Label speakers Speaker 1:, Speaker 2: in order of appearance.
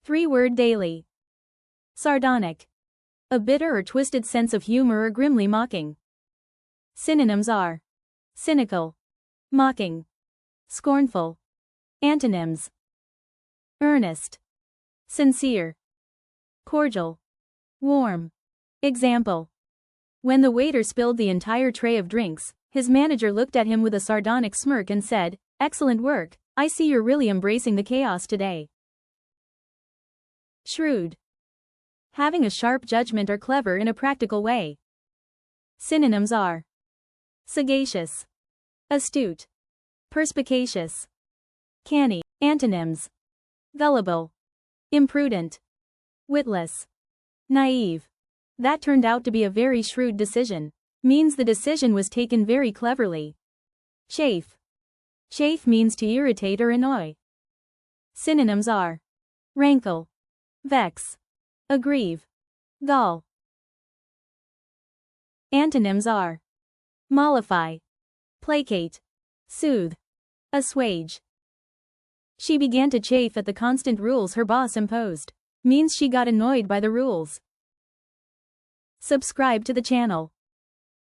Speaker 1: 3-word daily. Sardonic. A bitter or twisted sense of humor or grimly mocking. Synonyms are cynical, mocking, scornful. Antonyms: earnest, sincere, cordial, warm. Example: when the waiter spilled the entire tray of drinks, his manager looked at him with a sardonic smirk and said, "Excellent work, I see you're really embracing the chaos today." Shrewd. Having a sharp judgment or clever in a practical way. Synonyms are sagacious, astute, perspicacious, canny. Antonyms: gullible, imprudent, witless, naive. That turned out to be a very shrewd decision. Means the decision was taken very cleverly. Chafe. Chafe means to irritate or annoy. Synonyms are rankle, vex, aggrieve, gall. Antonyms are mollify, placate, soothe, assuage. She began to chafe at the constant rules her boss imposed. Means she got annoyed by the rules. Subscribe to the channel.